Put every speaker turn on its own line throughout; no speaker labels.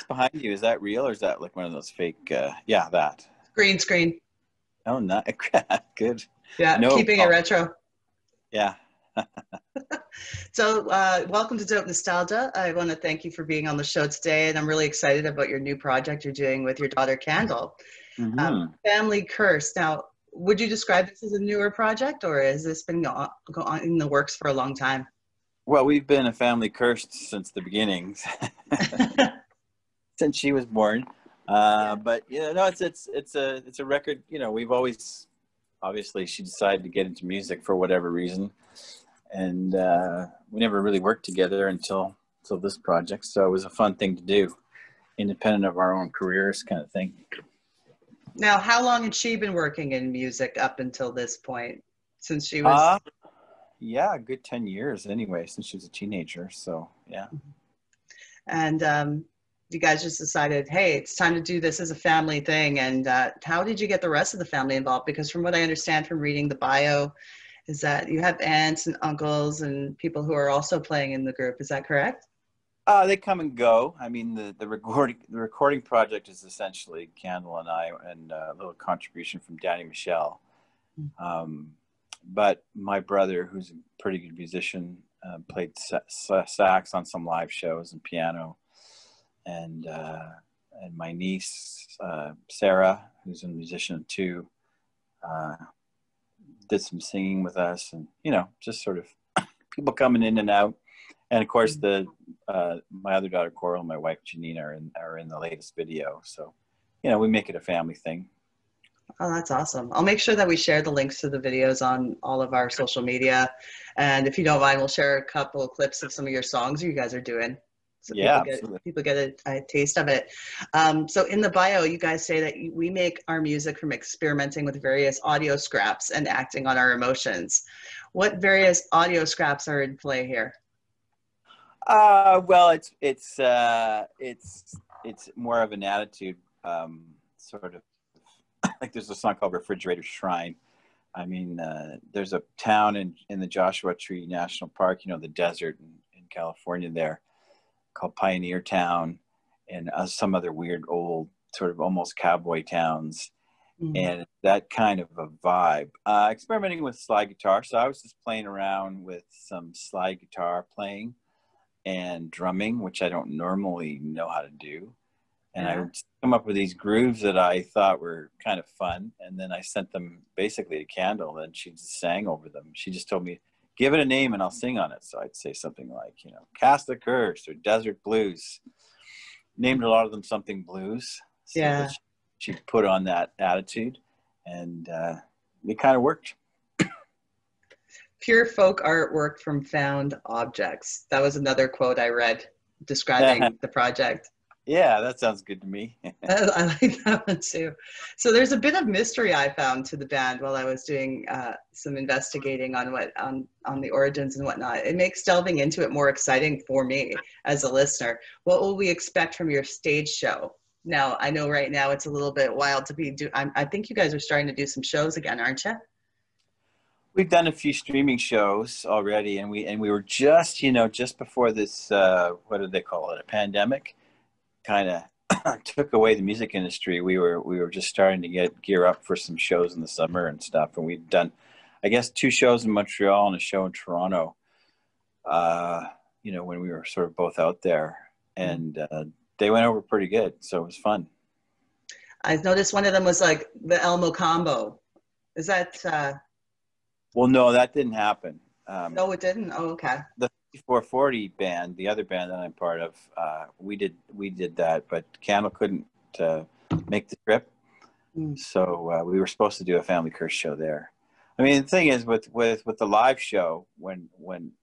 behind you? Is that real or is that like one of those fake? Yeah, that.
Green screen.
Oh, not good.
Yeah,
No.
keeping it retro.
Yeah.
So welcome to Dope Nostalgia. I want to thank you for being on the show today, and I'm really excited about your new project you're doing with your daughter, Kandle. Family Curse. Now, would you describe this as a newer project, or has this been go on in the works for a long time?
Well, we've been a family cursed since the beginnings, since she was born. But yeah, no, it's a record. You know, we've always, obviously, she decided to get into music for whatever reason, and we never really worked together until this project. So it was a fun thing to do, independent of our own careers, kind of thing.
Now, how long had she been working in music up until this point? Since she was
yeah, a good 10 years anyway, since she was a teenager. So yeah.
And you guys just decided, hey, it's time to do this as a family thing. And how did you get the rest of the family involved? Because from what I understand from reading the bio, is that you have aunts and uncles and people who are also playing in the group. Is that correct?
They come and go. I mean, the recording project is essentially Kandle and I, and a little contribution from Danny Michelle. But my brother, who's a pretty good musician, played sax on some live shows and piano, and my niece Sarah, who's a musician too, did some singing with us, and just sort of people coming in and out. And of course, my other daughter Coral and my wife Janine are in the latest video. So, we make it a family thing.
Oh, that's awesome. I'll make sure that we share the links to the videos on all of our social media. And if you don't mind, we'll share a couple of clips of some of your songs you guys are doing. So people get a taste of it. So in the bio, you guys say that we make our music from experimenting with various audio scraps and acting on our emotions. What various audio scraps are in play here?
Well, it's more of an attitude, sort of like there's a song called Refrigerator Shrine. I mean, there's a town in the Joshua Tree National Park, the desert in California there, called Pioneer Town, and some other weird old sort of almost cowboy towns. And that kind of a vibe. Experimenting with slide guitar. So I was just playing around with some slide guitar playing and drumming, which I don't normally know how to do. And I would come up with these grooves that I thought were kind of fun. And then I sent them basically to Kandle, and she just sang over them. She just told me, give it a name and I'll sing on it. So I'd say something like, Cast the Curse or Desert Blues. Named a lot of them something blues. So that she put on that attitude, and it kind of worked.
Pure folk artwork from found objects. That was another quote I read describing the project.
Yeah, that sounds good to me.
I like that one too. So there's a bit of mystery I found to the band while I was doing some investigating on on the origins and whatnot. It makes delving into it more exciting for me as a listener. What will we expect from your stage show? Now, I know right now it's a little bit wild to be I think you guys are starting to do some shows again, aren't you?
We've done a few streaming shows already, and we were just just before this what do they call it, a pandemic kind of took away the music industry. We were just starting to gear up for some shows in the summer and stuff, and we've done, I guess, 2 shows in Montreal and a show in Toronto. When we were sort of both out there, and they went over pretty good, so it was fun.
I noticed one of them was like the Elmo Combo. Is that?
Well, no, that didn't happen.
No, it didn't. Oh, okay.
The 440 band, the other band that I'm part of, we did that, but Kandle couldn't make the trip, so we were supposed to do a Family Curse show there. I mean, the thing is with the live show, when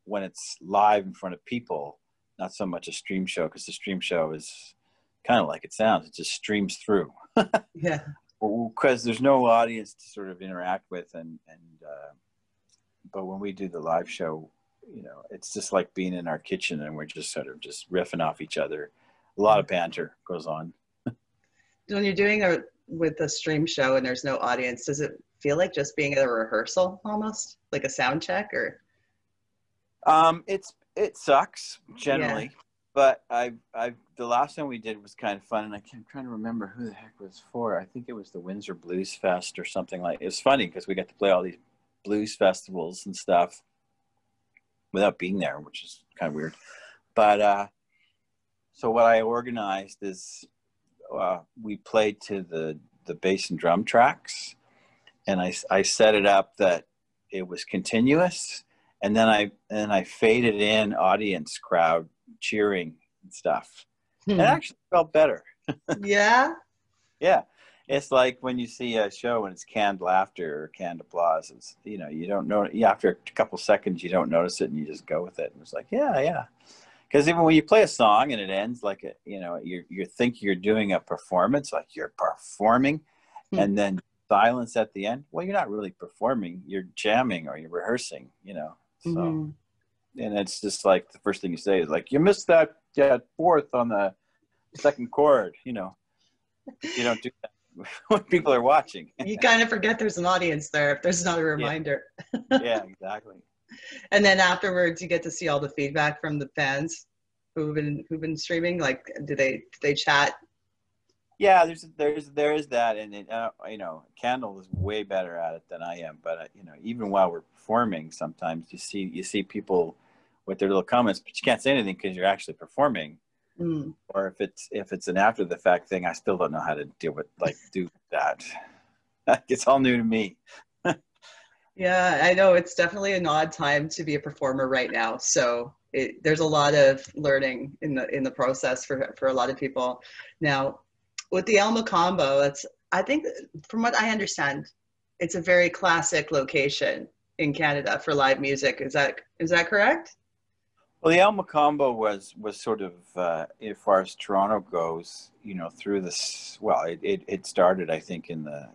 it's live in front of people, not so much a stream show, because the stream show is kind of like it sounds; it just streams through.
Yeah.
Because there's no audience to sort of interact with, but when we do the live show, it's just like being in our kitchen and we're just sort of just riffing off each other. A lot of banter goes on.
When you're doing with a stream show and there's no audience, does it feel like just being at a rehearsal almost, like a sound check, or?
It sucks generally. But the last one we did was kind of fun, and I'm trying to remember who the heck was for. I think it was the Windsor Blues Fest or something like. It was funny because we got to play all these blues festivals and stuff without being there, which is kind of weird. But so what I organized is we played to the bass and drum tracks, and I set it up that it was continuous, and then I faded in audience crowd cheering and stuff. It actually felt better.
Yeah.
Yeah. It's like when you see a show and it's canned laughter or canned applause. It's, you don't know. After a couple seconds, you don't notice it and you just go with it. And it's like, yeah. Because even when you play a song and it ends like you think you're doing a performance, like you're performing, and then silence at the end. Well, you're not really performing. You're jamming or you're rehearsing. So. And it's just like the first thing you say is like, you missed that fourth on the second chord. You don't do that when people are watching.
You kind of forget there's an audience there if there's not a reminder.
Yeah, exactly.
And then afterwards, you get to see all the feedback from the fans who've been streaming. Like, do they chat?
Yeah, there is that, and Kandle is way better at it than I am. But even while we're performing, sometimes you see people with their little comments, but you can't say anything because you're actually performing. Or if it's an after the fact thing, I still don't know how to do that. It's all new to me.
Yeah, I know it's definitely an odd time to be a performer right now. So there's a lot of learning in the process for a lot of people. Now, with the Alamo Combo, I think from what I understand, it's a very classic location in Canada for live music. Is that correct?
Well, the Alamo Combo was sort of, as far as Toronto goes, through this. Well, it started, I think, in the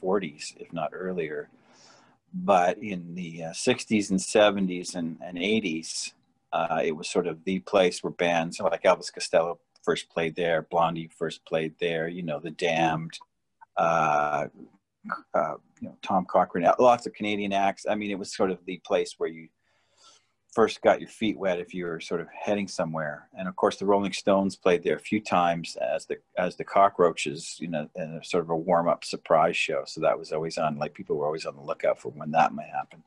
40s, if not earlier. But in the 60s and 70s and 80s, it was sort of the place where bands like Elvis Costello first played there, Blondie first played there. The Damned, Tom Cochrane, lots of Canadian acts. I mean, it was sort of the place where you first got your feet wet if you were sort of heading somewhere. And of course the Rolling Stones played there a few times as the Cockroaches, in a sort of a warm-up surprise show. So that was always on, like people were always on the lookout for when that might happen.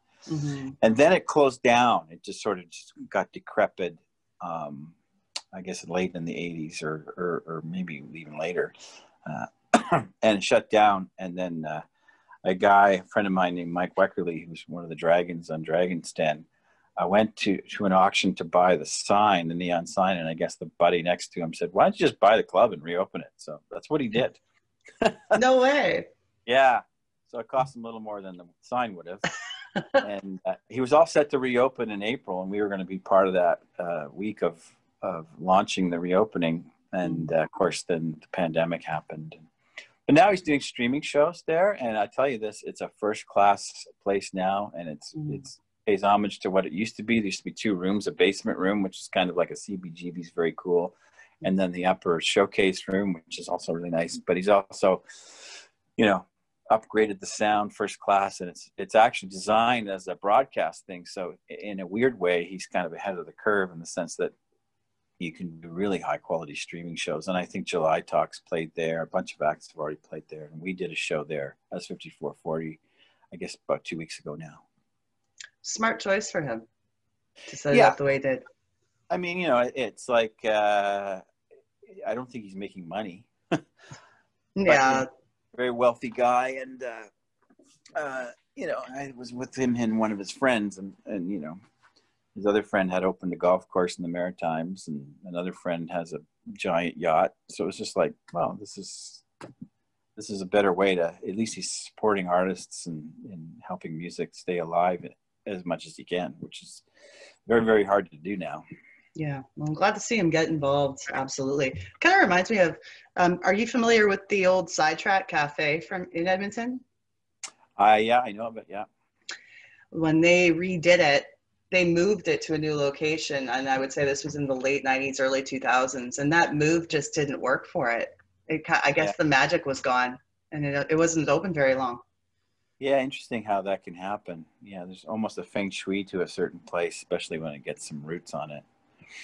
And then it closed down. It just sort of got decrepit, I guess late in the 80s or maybe even later, and shut down. And then a friend of mine named Mike Weckerly, who's one of the dragons on Dragon's Den, I went to an auction to buy the neon sign, and I guess the buddy next to him said, "Why don't you just buy the club and reopen it?" So that's what he did.
No way.
Yeah. So it cost him a little more than the sign would have. And he was all set to reopen in April, and we were going to be part of that week of launching the reopening. And of course, then the pandemic happened. But now he's doing streaming shows there, and I tell you this, it's a first-class place now, and it's pays homage to what it used to be. There used to be 2 rooms, a basement room, which is kind of like a CBGB's, very cool, and then the upper showcase room, which is also really nice. But he's also, upgraded the sound first class, and it's actually designed as a broadcast thing. So in a weird way, he's kind of ahead of the curve in the sense that you can do really high quality streaming shows. And I think July Talks played there. A bunch of acts have already played there, and we did a show there as 5440, I guess about 2 weeks ago now.
Smart choice for him to set it up the way he did.
I mean, it's like, I don't think he's making money.
Yeah.
Very wealthy guy. And, I was with him and one of his friends, and his other friend had opened a golf course in the Maritimes, and another friend has a giant yacht. So it was just like, wow, this is a better way to, at least he's supporting artists and helping music stay alive as much as he can, which is very, very hard to do now. Yeah.
Well, I'm glad to see him get involved. Absolutely. Kind of reminds me of, are you familiar with the old Sidetrack Cafe in Edmonton?
Yeah, I know of it. Yeah.
When they redid it, they moved it to a new location. And I would say this was in the late 90s, early 2000s. And that move just didn't work for it. I guess the magic was gone, and it wasn't open very long.
Yeah, interesting how that can happen. Yeah, there's almost a feng shui to a certain place, especially when it gets some roots on it.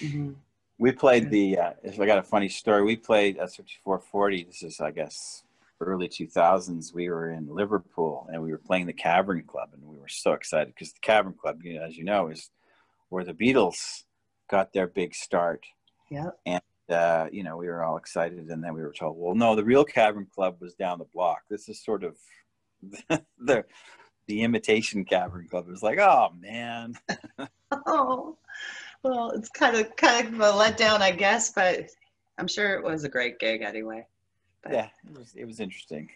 Mm-hmm.
We played the, if I got a funny story, we played at 5440. This is, I guess, early 2000s. We were in Liverpool and we were playing the Cavern Club, and we were so excited because the Cavern Club, you know, as you know, is where the Beatles got their big start.
Yeah.
And, you know, we were all excited, and then we were told, well, no, the real Cavern Club was down the block. This is sort of the imitation Cavern Club. It was like, oh, man.
Oh. Well, it's kind of a letdown, I guess, but I'm sure it was a great gig anyway. But
yeah, it was interesting.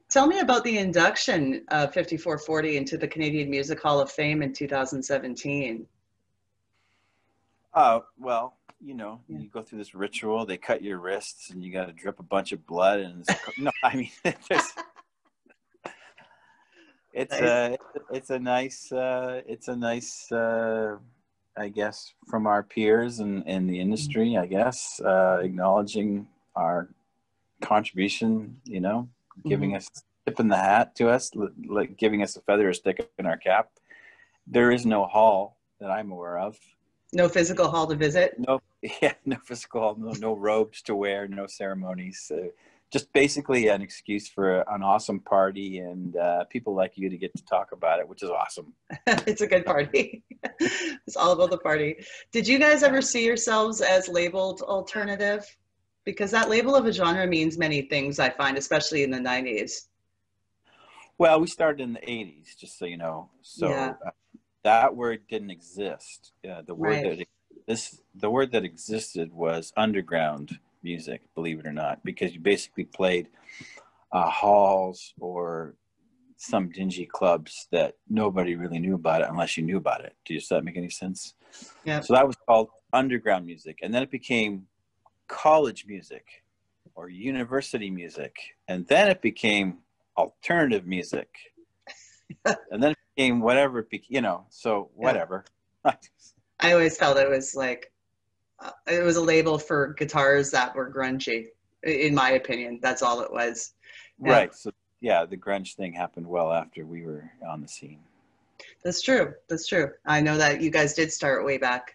tell me about the induction of 5440 into the Canadian Music Hall of Fame in 2017.
Well, you know, you go through this ritual. They cut your wrists, and you got to drip a bunch of blood. And no, I mean, it's a nice. I guess from our peers in the industry, I guess, acknowledging our contribution, you know, giving us tip in the hat to us, like giving us a feather, a stick in our cap. There is no hall that I'm aware of.
No physical hall to visit?
No physical hall, no robes to wear, no ceremonies. Just basically an excuse for an awesome party and people like you to get to talk about it, which is awesome.
It's a good party. It's all about the party. Did you guys ever see yourselves as labeled alternative? Because that label of a genre means many things, I find, especially in the 90s.
Well, we started in the 80s, just so you know. So that word didn't exist. The word that existed was underground music, believe it or not, because you basically played halls or some dingy clubs that nobody really knew about it unless you knew about it. Does that make any sense?
Yeah.
So that was called underground music, and then it became college music or university music, and then it became alternative music, and then it became whatever it became, you know. So whatever.
I always felt it was like it was a label for guitars that were grungy, in my opinion. That's all it was.
Right. So yeah, the grunge thing happened well after we were on the scene.
That's true. I know that you guys did start way back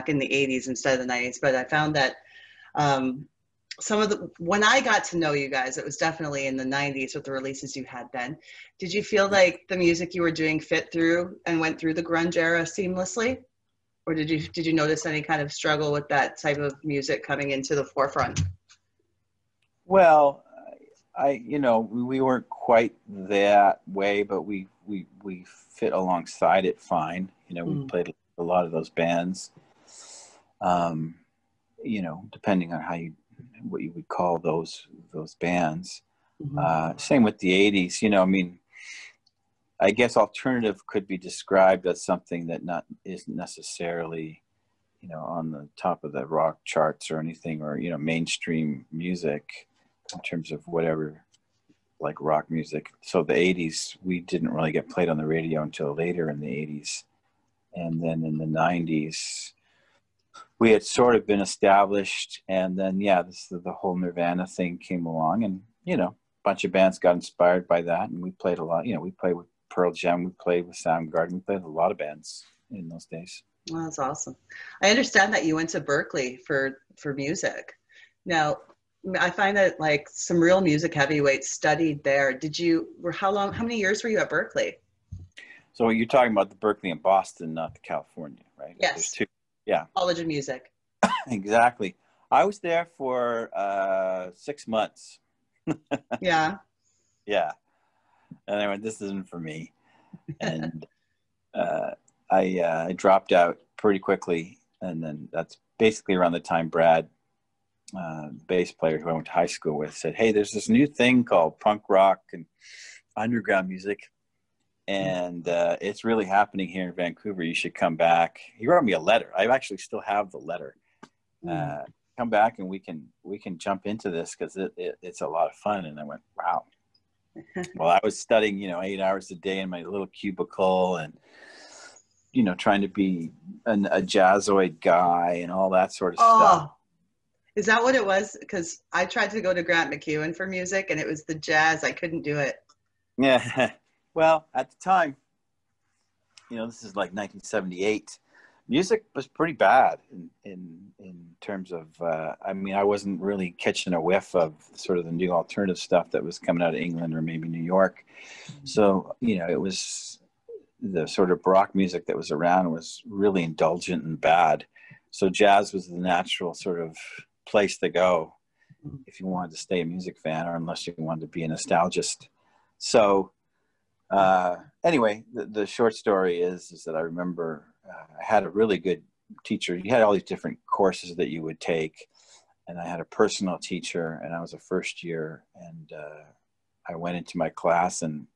in the 80s instead of the 90s, but I found that when I got to know you guys, it was definitely in the 90s with the releases you had then. Did you feel like the music you were doing fit through and went through the grunge era seamlessly? Or did you notice any kind of struggle with that type of music coming into the forefront?
Well, we weren't quite that way, but we fit alongside it fine. You know, we played a lot of those bands. You know, depending on what you would call those bands. Same with the 80s. You know, I mean, I guess alternative could be described as something that isn't necessarily, you know, on the top of the rock charts or anything, or, you know, mainstream music in terms of whatever, like rock music. So the 80s, we didn't really get played on the radio until later in the 80s. And then in the 90s, we had sort of been established. And then, the whole Nirvana thing came along, and, you know, a bunch of bands got inspired by that. And we played a lot, you know, we played with Pearl Jam, we played with Soundgarden, we played with a lot of bands in those days.
Well, that's awesome. I understand that you went to Berkeley for music. Now, I find that like some real music heavyweights studied there. How many years were you at Berkeley?
So you're talking about the Berkeley in Boston, not the California, right?
Yes.
There's two. Yeah.
College of Music.
Exactly. I was there for 6 months.
Yeah.
Yeah. And I went, this isn't for me. And I dropped out pretty quickly. And then that's basically around the time Brad, bass player who I went to high school with, said, hey, there's this new thing called punk rock and underground music. And it's really happening here in Vancouver. You should come back. He wrote me a letter. I actually still have the letter. Come back and we can jump into this because it's a lot of fun. And I went, wow. Well, I was studying, 8 hours a day in my little cubicle and, trying to be a jazzoid guy and all that sort of stuff.
Is that what it was? Because I tried to go to Grant McEwen for music and it was the jazz. I couldn't do it.
Yeah. Well, at the time, this is like 1978. Music was pretty bad in terms of, I mean, I wasn't really catching a whiff of sort of the new alternative stuff that was coming out of England or maybe New York. So, you know, it was the sort of rock music that was around was really indulgent and bad. So jazz was the natural sort of place to go if you wanted to stay a music fan, or unless you wanted to be a nostalgist. So anyway, the short story is that I remember I had a really good teacher. You had all these different courses that you would take, and I had a personal teacher, and I was a first year, and I went into my class, and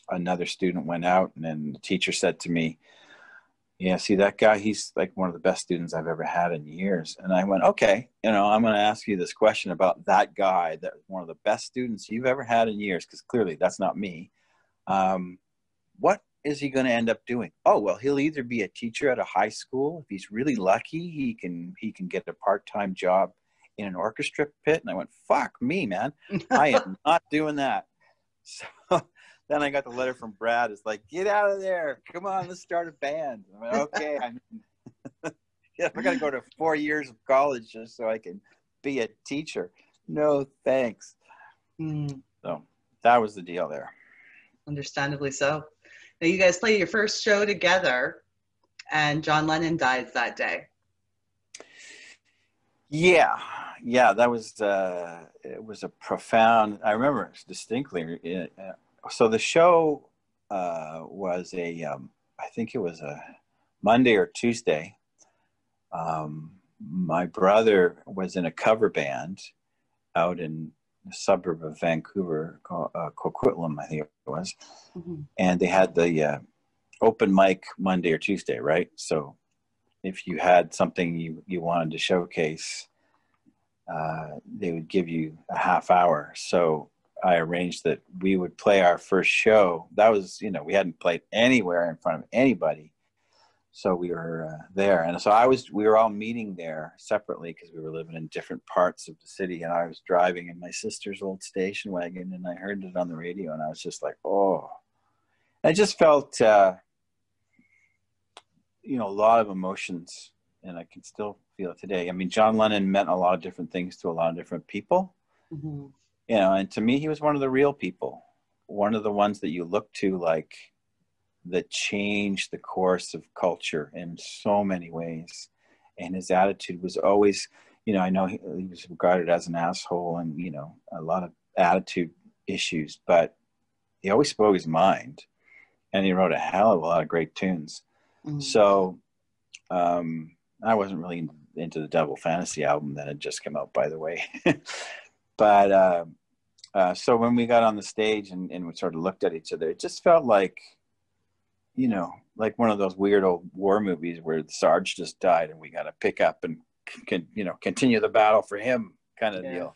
another student went out, and then the teacher said to me, yeah, see that guy, he's like one of the best students I've ever had in years. And I went, okay, you know, I'm going to ask you this question about that guy, that one of the best students you've ever had in years, because clearly that's not me. What is he going to end up doing? Oh, well, he'll either be a teacher at a high school. If he's really lucky, he can get a part-time job in an orchestra pit. And I went, fuck me, man. I am not doing that. So then I got the letter from Brad. It's like, get out of there. Come on, let's start a band. I went, okay. I mean, yeah, I got to go to 4 years of college just so I can be a teacher. No, thanks. So that was the deal there.
Understandably so. Now you guys played your first show together, and John Lennon died that day.
Yeah, that was it was a profound. I remember distinctly. So the show was I think it was a Monday or Tuesday. My brother was in a cover band out in the suburb of Vancouver called Coquitlam, I think it was. And they had the open mic Monday or Tuesday, right? So if you had something you wanted to showcase, they would give you a half hour. So I arranged that we would play our first show. That was, you know, we hadn't played anywhere in front of anybody. So we were there. And so we were all meeting there separately because we were living in different parts of the city. And I was driving in my sister's old station wagon, and I heard it on the radio, and I was just like, oh. I just felt, you know, a lot of emotions, and I can still feel it today. I mean, John Lennon meant a lot of different things to a lot of different people. You know, and to me, he was one of the real people, one of the ones that you look to, like, that changed the course of culture in so many ways. And his attitude was always, you know, I know he was regarded as an asshole and, you know, a lot of attitude issues, but he always spoke his mind, and he wrote a hell of a lot of great tunes. So I wasn't really into the Devil Fantasy album that had just come out, by the way. But so when we got on the stage and we sort of looked at each other, it just felt like, you know, like one of those weird old war movies where the Sarge just died and we got to pick up and you know, continue the battle for him kind of deal.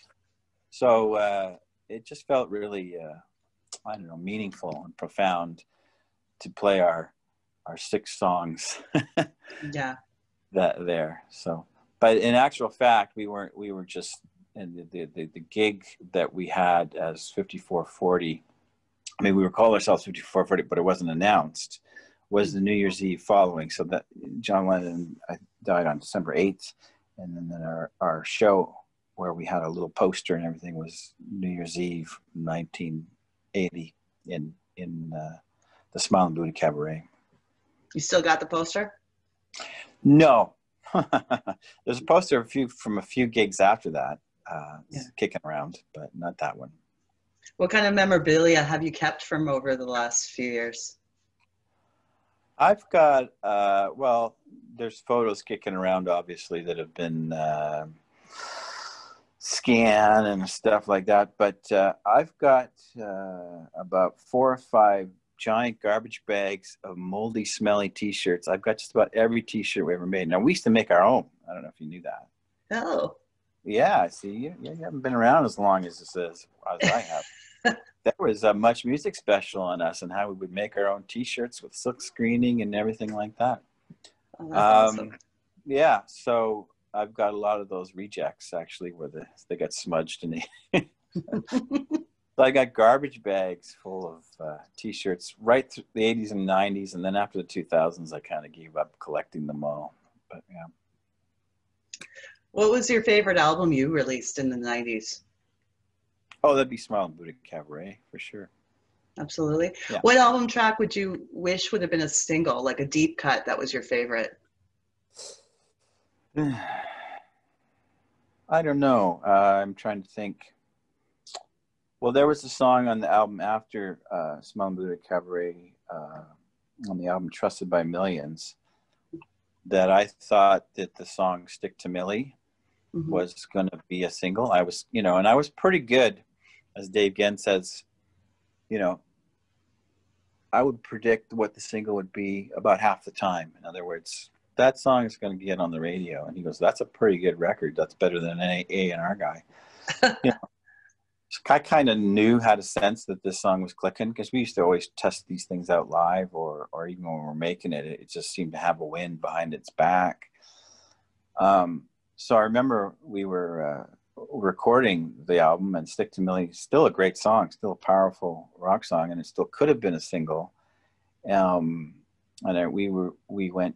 So it just felt really, I don't know, meaningful and profound to play our 6 songs. That there. So, but in actual fact, we were just, and the gig that we had as 5440, I mean, we would call ourselves 5440, but it wasn't announced, was the New Year's Eve following. So that John Lennon died on December 8th. And then our show, where we had a little poster and everything, was New Year's Eve, 1980 in the Smiling Buddha Cabaret.
You still got the poster?
No. There's a poster from a few gigs after that, kicking around, but not that one.
What kind of memorabilia have you kept from over the last few years?
I've got, well, there's photos kicking around, obviously, that have been scanned and stuff like that. But I've got about 4 or 5 giant garbage bags of moldy, smelly T-shirts. I've got just about every T-shirt we ever made. Now, we used to make our own. I don't know if you knew that.
Oh.
Yeah, see, you haven't been around as long as I have. There was a Much Music special on us and how we would make our own T-shirts with silk screening and everything like that.
Oh, that's awesome.
Yeah, so I've got a lot of those rejects, actually, where they got smudged in the... So I got garbage bags full of T-shirts right through the 80s and 90s, and then after the 2000s, I kind of gave up collecting them all. But yeah.
What was your favorite album you released in the 90s?
Oh, that'd be Smile and Buddha Cabaret for sure.
Absolutely.
Yeah.
What album track would you wish would have been a single, like a deep cut that was your favorite?
I don't know. I'm trying to think. Well, there was a song on the album after Smile and Buddha Cabaret, on the album Trusted by Millions, that I thought that the song Stick to Millie was going to be a single. I was, and I was pretty good, as Dave Genn says, I would predict what the single would be about half the time. In other words, that song is going to get on the radio. And he goes, that's a pretty good record. That's better than an A&R guy. I kind of knew, had a sense that this song was clicking, because we used to always test these things out live, or even when we were making it, it just seemed to have a wind behind its back. So I remember we were recording the album, and Stick to Millie, still a great song, still a powerful rock song, and it still could have been a single. And we went,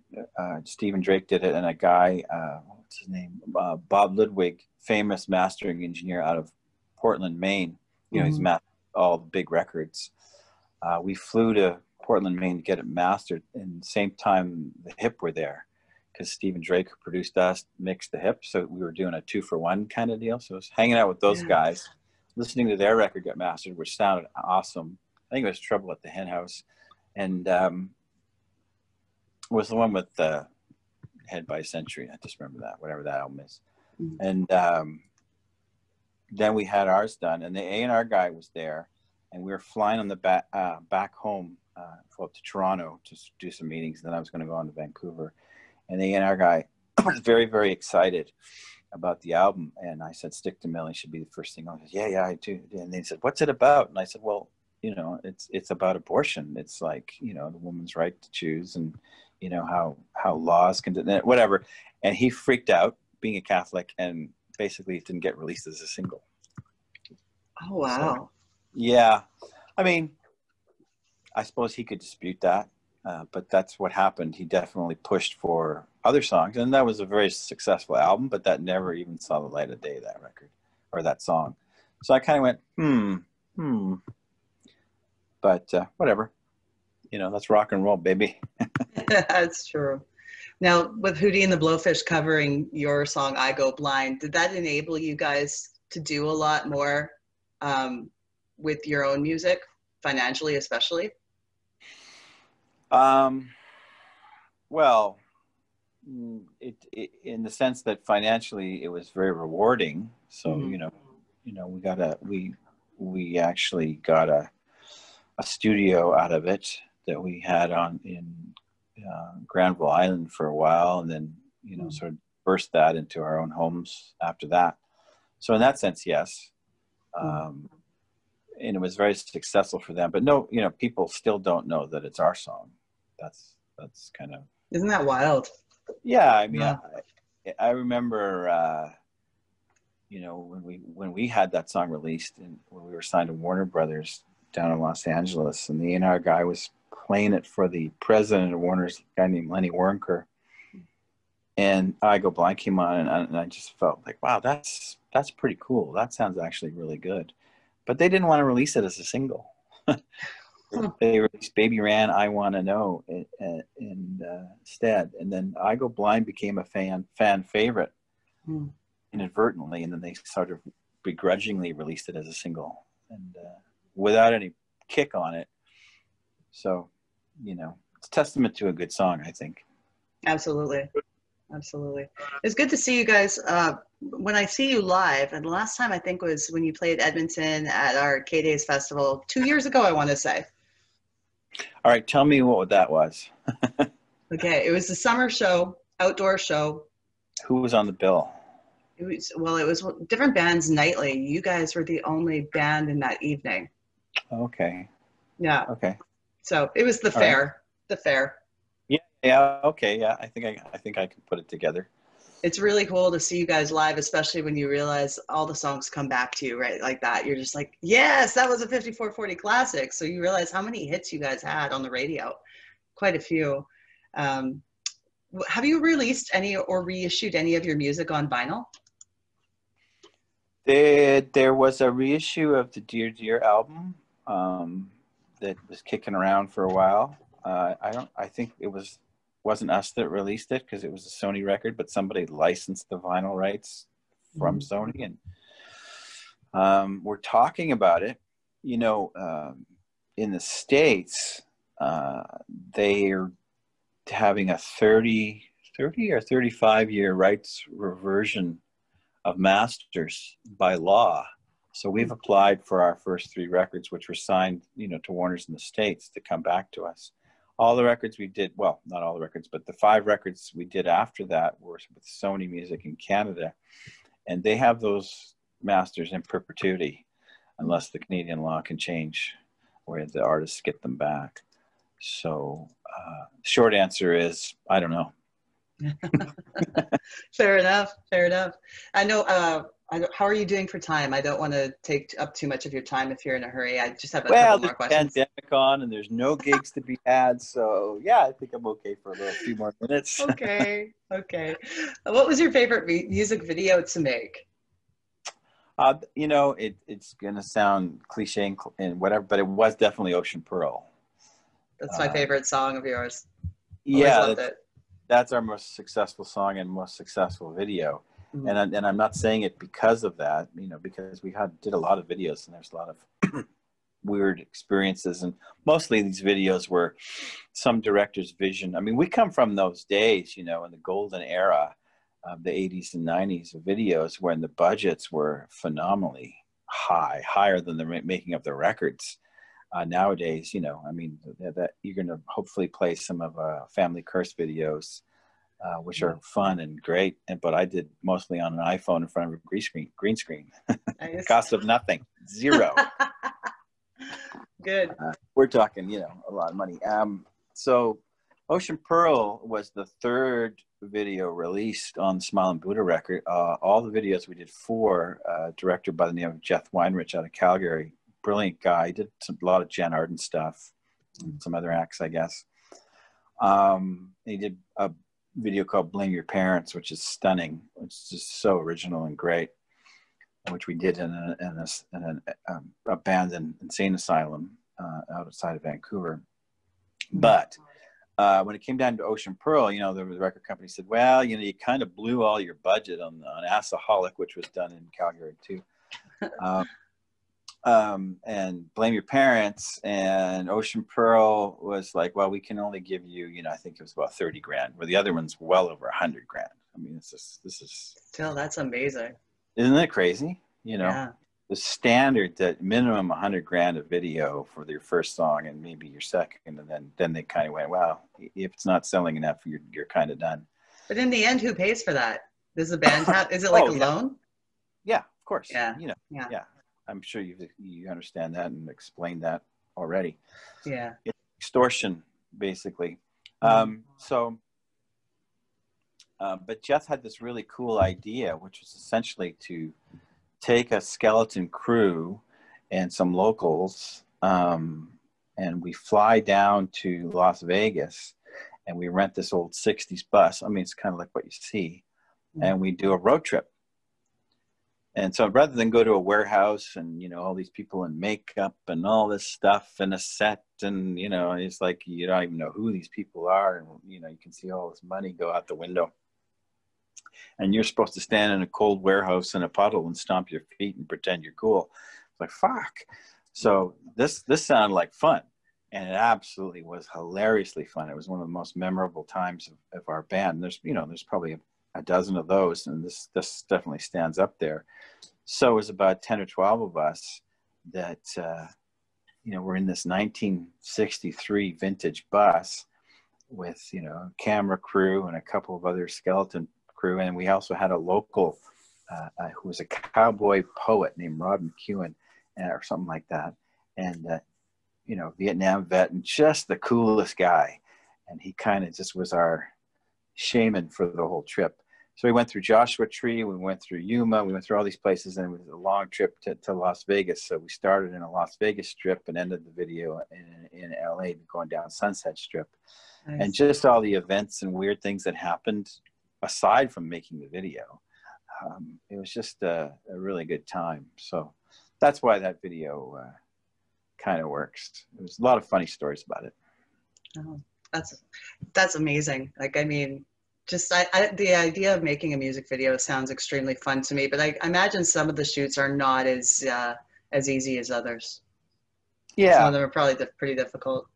Stephen Drake did it, and a guy, what's his name, Bob Ludwig, famous mastering engineer out of Portland, Maine. He's mastered all the big records. We flew to Portland, Maine to get it mastered, and the same time the Hip were there, because Stephen Drake, who produced us, mixed the Hip, so we were doing a 2-for-1 kind of deal. So I was hanging out with those guys, listening to their record get mastered, which sounded awesome. I think it was Trouble at the Hen House, and was the one with Head by Century. I just remember that, whatever that album is. And then we had ours done, and the A&R guy was there, and we were flying on the back home, up to Toronto to do some meetings, and then I was going to go on to Vancouver. And the A&R guy was very, very excited about the album, and I said, Stick to Millie should be the first thing. He said, yeah, I do. And they said, what's it about? And I said, well, it's about abortion. It's like, the woman's right to choose, and how laws can do that, whatever. And he freaked out, being a Catholic, and basically it didn't get released as a single.
Oh, wow.
So, yeah. I mean, I suppose he could dispute that, but that's what happened. He definitely pushed for other songs, and that was a very successful album, but that never even saw the light of day, that record, or that song. So I kind of went, but whatever. That's rock and roll, baby.
That's true. Now, with Hootie and the Blowfish covering your song I Go Blind, did that enable you guys to do a lot more with your own music, financially especially?
Well, it in the sense that financially it was very rewarding. So, we actually got a studio out of it that we had in Granville Island for a while, and then sort of burst that into our own homes after that. So in that sense, yes, and it was very successful for them. But no, people still don't know that it's our song. That's kind of,
isn't that wild?
Yeah, I mean, I remember when we had that song released, and when we were signed to Warner Brothers down in Los Angeles, and the A&R guy was playing it for the president of Warner's, a guy named Lenny Waronker, and I Go Blind came on, and I just felt like, wow, that's pretty cool. That sounds actually really good. But they didn't want to release it as a single. They released Baby Ran, I Want to Know instead, and then I Go Blind became a fan favorite inadvertently, and then they sort of begrudgingly released it as a single, and without any kick on it. So, it's a testament to a good song, I think.
Absolutely. It's good to see you guys. When I see you live, and the last time I think was when you played Edmonton at our K-Days Festival 2 years ago, I want to say.
All right, tell me what that was.
Okay, it was the summer show, outdoor show.
Who was on the bill?
It was different bands nightly. You guys were the only band in that evening.
Okay.
Yeah.
Okay.
So it was the fair. The fair.
Yeah. Okay. Yeah. I think I can put it together.
It's really cool to see you guys live, especially when you realize all the songs come back to you, right? Like that. You're just like, yes, that was a 5440 classic. So you realize how many hits you guys had on the radio. Quite a few. Have you released any or reissued any of your music on vinyl?
There was a reissue of the Dear Dear album that was kicking around for a while. I think it wasn't us that released it because it was a Sony record, but somebody licensed the vinyl rights from Sony, and we're talking about it. You know, in the States, they're having a 30 or 35-year rights reversion of masters by law. So we've applied for our first 3 records, which were signed, you know, to Warner's in the States to come back to us. All the records we did, well, not all the records, but the 5 records we did after that were with Sony Music in Canada. And they have those masters in perpetuity unless the Canadian law can change where the artists get them back. So short answer is, I don't know.
Fair enough. Fair enough. I know. How are you doing for time? I don't want to take up too much of your time if you're in a hurry. I just have a couple more questions.
Pandemic on, and there's no gigs to be had. So yeah, I think I'm okay for a few more minutes.
Okay. Okay. What was your favorite music video to make?
You know, it's gonna sound cliche and whatever, but it was definitely Ocean Pearl.
That's my favorite song of yours.
Yeah, that's our most successful song and most successful video. And I'm not saying it because of that, you know, because we did a lot of videos and there's a lot of weird experiences, and mostly these videos were some director's vision. I mean, we come from those days, you know, in the golden era of the 80s and 90s of videos when the budgets were phenomenally higher than the making of the records. Nowadays, you know, I mean, that you're going to hopefully play some of Family Curse videos, which are fun and great. But I did mostly on an iPhone in front of a green screen. Nice. Cost of nothing, zero.
Good.
We're talking, you know, a lot of money. So Ocean Pearl was the 3rd video released on the Smile and Buddha record. All the videos we did for a director by the name of Jeff Weinrich out of Calgary. Brilliant guy. He did a lot of Jan Arden stuff, and some other acts, I guess. He did a video called Blame Your Parents, which is stunning, which is just so original and great, which we did in an abandoned insane asylum outside of Vancouver. But when it came down to Ocean Pearl, you know, the record company said, well, you know, you kind of blew all your budget on Assaholic, which was done in Calgary too. And Blame Your Parents and Ocean Pearl was like, well, we can only give you, you know, I think it was about 30 grand, where the other one's well over 100 grand. I mean, this is
still, that's amazing.
Isn't that crazy? You know,
yeah.
The standard that minimum 100 grand a video for your first song and maybe your second, and then they kind of went, well, if it's not selling enough, you're kind of done.
But in the end, who pays for that? Does the band have? Is it like a loan?
Yeah, of course.
Yeah.
You know. Yeah. I'm sure you understand that and explained that already.
Yeah.
It's extortion, basically. But Jeff had this really cool idea, which was essentially to take a skeleton crew and some locals, and we fly down to Las Vegas, and we rent this old 60s bus. I mean, it's kind of like what you see. And we do a road trip. And so rather than go to a warehouse and, you know, all these people in makeup and all this stuff and a set and, you know, it's like you don't even know who these people are. And, you know, you can see all this money go out the window. And you're supposed to stand in a cold warehouse in a puddle and stomp your feet and pretend you're cool. It's like, fuck. So this sounded like fun. And it absolutely was hilariously fun. It was one of the most memorable times of our band. There's probably a dozen of those, and this definitely stands up there. So it was about 10 or 12 of us that, you know, we're in this 1963 vintage bus with, you know, a camera crew and a couple of other skeleton crew. And we also had a local who was a cowboy poet named Rod McEwen or something like that. And, you know, Vietnam vet and just the coolest guy. And he kind of just was our shaman for the whole trip. So we went through Joshua Tree, we went through Yuma, we went through all these places, and it was a long trip to Las Vegas. So we started in a Las Vegas strip and ended the video in LA, going down Sunset Strip. Nice. And just all the events and weird things that happened aside from making the video. It was just a really good time. So that's why that video kind of works. There's a lot of funny stories about it.
Oh, that's amazing. Like, I mean, just the idea of making a music video sounds extremely fun to me, but I imagine some of the shoots are not as easy as others.
Yeah.
Some of them are probably pretty difficult.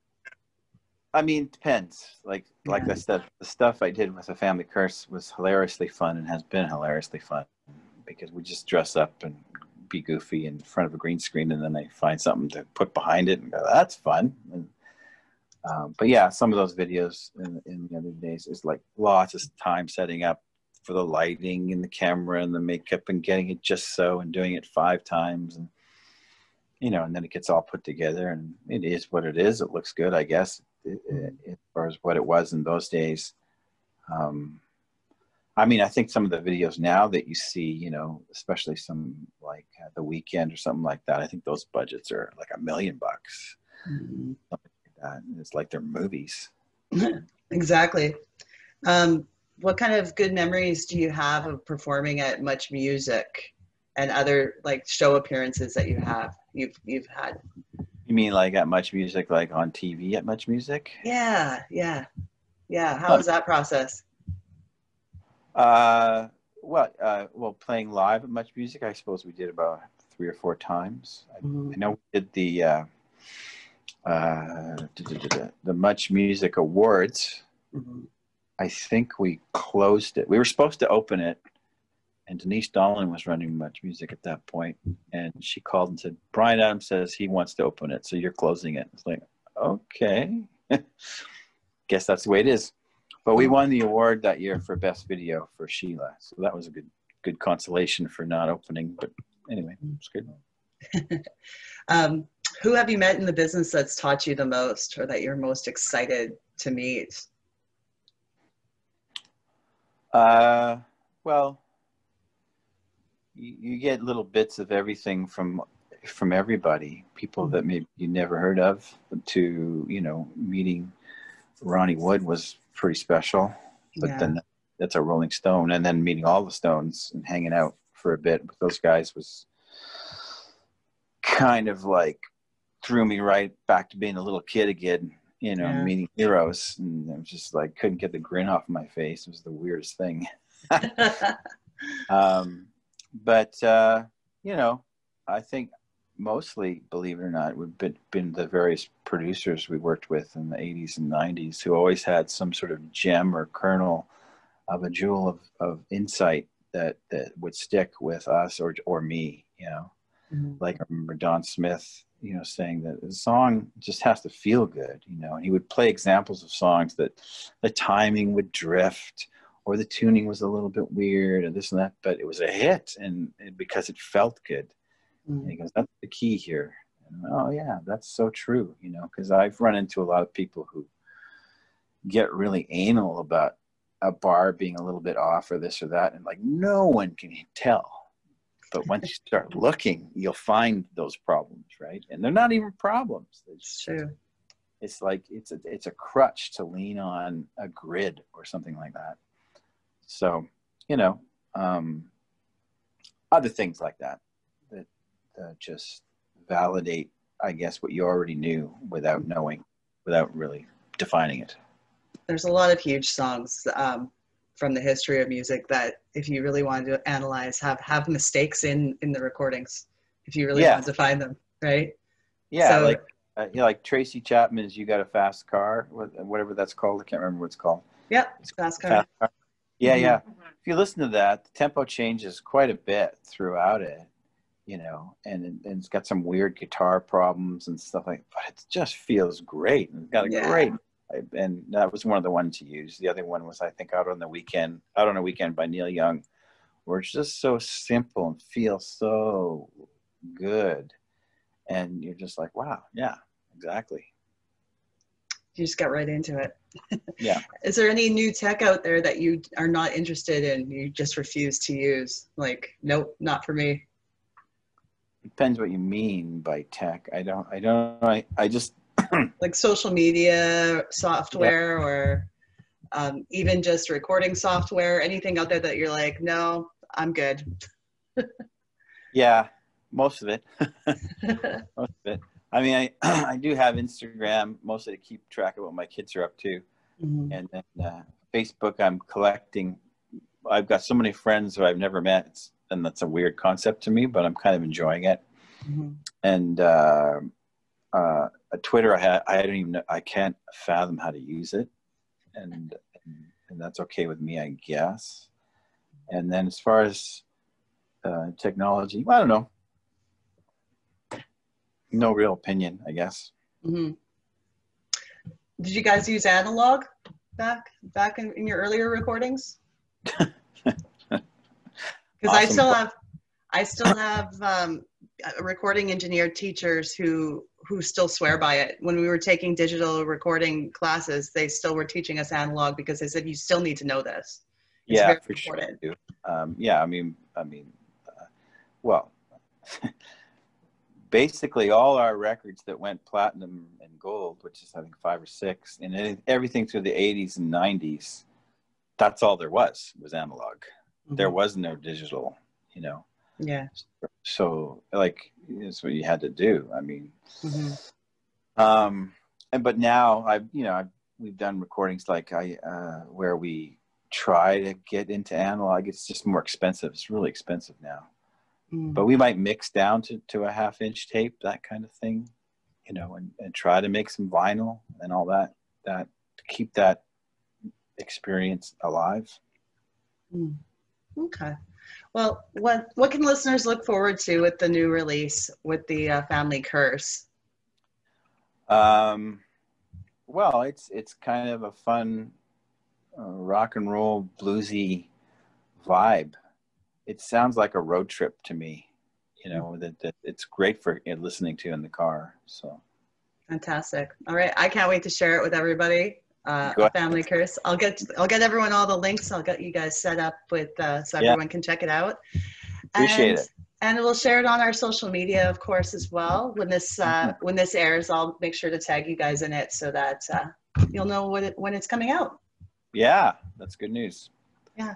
I mean, it depends. Like I said, the stuff I did with The Family Curse was hilariously fun and has been hilariously fun because we just dress up and be goofy in front of a green screen, and then I find something to put behind it and go, that's fun. And, but yeah, some of those videos in the other days is like lots of time setting up for the lighting and the camera and the makeup and getting it just so and doing it 5 times. And, you know, and then it gets all put together and it is what it is. It looks good, I guess, as far as what it was in those days. I mean, I think some of the videos now that you see, you know, especially some like The Weeknd or something like that, I think those budgets are like $1 million. Mm-hmm. It's like they're movies.
Exactly. What kind of good memories do you have of performing at Much Music and other like show appearances that you've had?
You mean like at Much Music, like on TV at Much Music?
Yeah. How was that process?
Well, playing live at Much Music, I suppose we did about 3 or 4 times. Mm-hmm. I know we did the Much Music Awards. Mm-hmm. I think we closed it. We were supposed to open it, and Denise Dolan was running Much Music at that point, and she called and said, Bryan Adams says he wants to open it, so you're closing it. It's like, okay. Guess that's the way it is. But we won the award that year for Best Video for Sheila, so that was a good consolation for not opening. But anyway, it's good.
Who have you met in the business that's taught you the most, or that you're most excited to meet?
Well, you get little bits of everything from everybody. People that maybe you never heard of, to, you know, meeting Ronnie Wood was pretty special. But then that's a Rolling Stone, and then meeting all the Stones and hanging out for a bit with those guys was kind of like threw me right back to being a little kid again, you know, meeting heroes. And I was just like, couldn't get the grin off my face. It was the weirdest thing. But you know, I think mostly, believe it or not, we've been the various producers we worked with in the 80s and 90s who always had some sort of gem or kernel of a jewel of insight that would stick with us or me, you know. Mm-hmm. Like I remember Don Smith, you know, saying that the song just has to feel good, you know, and he would play examples of songs that the timing would drift or the tuning was a little bit weird and this and that, but it was a hit and because it felt good. Mm-hmm. And he goes, that's the key here. And, oh yeah, that's so true, you know, because I've run into a lot of people who get really anal about a bar being a little bit off or this or that, and like no one can tell. But once you start looking, you'll find those problems, right? And they're not even problems. It's true. It's like it's a crutch to lean on a grid or something like that. So, you know, other things like that just validate, I guess, what you already knew without knowing, without really defining it.
There's a lot of huge songs from the history of music that, if you really wanted to analyze, have mistakes in the recordings, if you really wanted to find them, right?
Yeah, so, like Tracy Chapman's "You Got a Fast Car," whatever that's called. I can't remember what it's called.
Yeah, Fast Car.
Yeah, yeah. If you listen to that, the tempo changes quite a bit throughout it, you know, and it's got some weird guitar problems and stuff like that, but it just feels great. And it's got a great, and that was one of the ones to use. The other one was, I think, Out on a Weekend by Neil Young, where it's just so simple and feels so good. And you're just like, wow, yeah, exactly.
You just got right into it.
Yeah.
Is there any new tech out there that you are not interested in, you just refuse to use? Like, nope, not for me.
Depends what you mean by tech. I just
Like social media software, or even just recording software, anything out there that you're like, no, I'm good.
Yeah, most of it. Most of it. I mean, I do have Instagram mostly to keep track of what my kids are up to.
Mm-hmm.
And then Facebook, I'm collecting. I've got so many friends who I've never met, and that's a weird concept to me, but I'm kind of enjoying it.
Mm-hmm.
And Twitter, I don't even know, I can't fathom how to use it, and that's okay with me, I guess. And then as far as technology, I don't know. No real opinion, I guess.
Mm-hmm. Did you guys use analog back in your earlier recordings? Because
Awesome.
I still have recording engineer teachers who still swear by it. When we were taking digital recording classes, they still were teaching us analog because they said you still need to know this. It's
Yeah,
very
for
important.
sure. Yeah, I mean, well, basically all our records that went platinum and gold, which is I think 5 or 6, and everything through the 80s and 90s, that's all there was analog. Mm-hmm. There was no digital, you know.
Yeah.
So like that's what you had to do. I mean,
mm-hmm.
But now we've done recordings like where we try to get into analog. It's just more expensive. It's really expensive now. But we might mix down to a 1/2-inch tape, that kind of thing, you know, and try to make some vinyl and all that to keep that experience alive.
Okay. Well, what can listeners look forward to with the new release, with the Family Curse?
Well, it's kind of a fun rock and roll bluesy vibe. It sounds like a road trip to me, you know, that it's great for listening to in the car. So
fantastic. All right. I can't wait to share it with everybody. Family Curse. I'll get everyone all the links. I'll get you guys set up with so everyone can check it out.
Appreciate it.
And we'll share it on our social media, of course, as well. When this airs, I'll make sure to tag you guys in it so that you'll know when it's coming out.
Yeah, that's good news.
Yeah.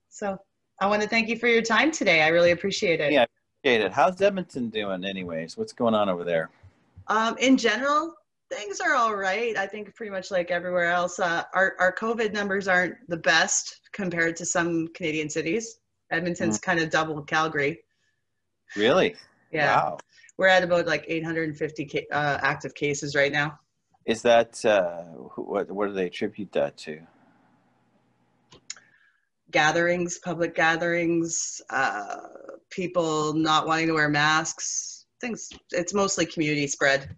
So I want to thank you for your time today. I really appreciate it.
Yeah, I appreciate it. How's Edmonton doing anyways? What's going on over there?
In general, things are all right. I think pretty much like everywhere else. Our COVID numbers aren't the best compared to some Canadian cities. Edmonton's kind of double Calgary.
Really?
Yeah.
Wow.
We're at about like 850 active cases right now.
Is that, what do they attribute that to?
Gatherings, public gatherings, people not wanting to wear masks, things. It's mostly community spread.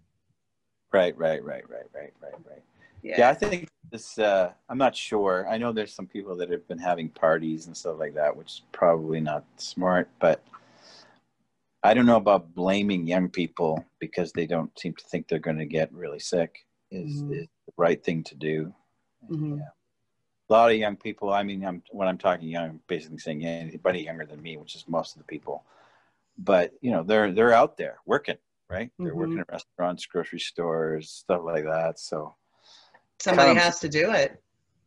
Right. Yeah, I think this, I'm not sure. I know there's some people that have been having parties and stuff like that, which is probably not smart, but I don't know about blaming young people because they don't seem to think they're going to get really sick is the right thing to do.
Mm-hmm.
Yeah. A lot of young people, I mean, when I'm talking young, I'm basically saying anybody younger than me, which is most of the people. But, you know, they're out there working, right? They're working in restaurants, grocery stores, stuff like that. So
somebody has to do it.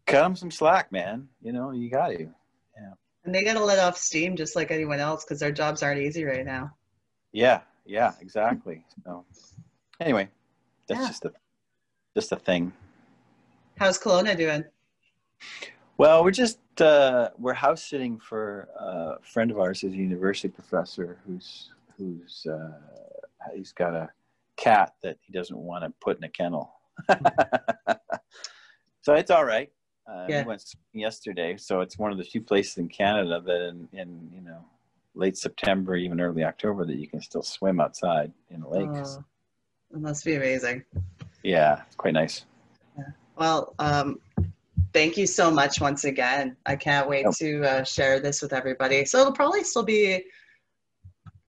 Cut them some slack, man. You know, you got to. Yeah.
And they got to let off steam just like anyone else because their jobs aren't easy right now.
Yeah, exactly. So anyway, that's just a thing. How's
Kelowna doing?
Well, we're house sitting for a friend of ours who's a university professor who's he's got a cat that he doesn't want to put in a kennel. So it's all right. We went swimming yesterday, so it's one of the few places in Canada that in you know, late September, even early October, that you can still swim outside in the lakes.
It must be amazing.
Yeah, it's quite nice.
Yeah. Well, thank you so much once again. I can't wait to share this with everybody. So it'll probably still be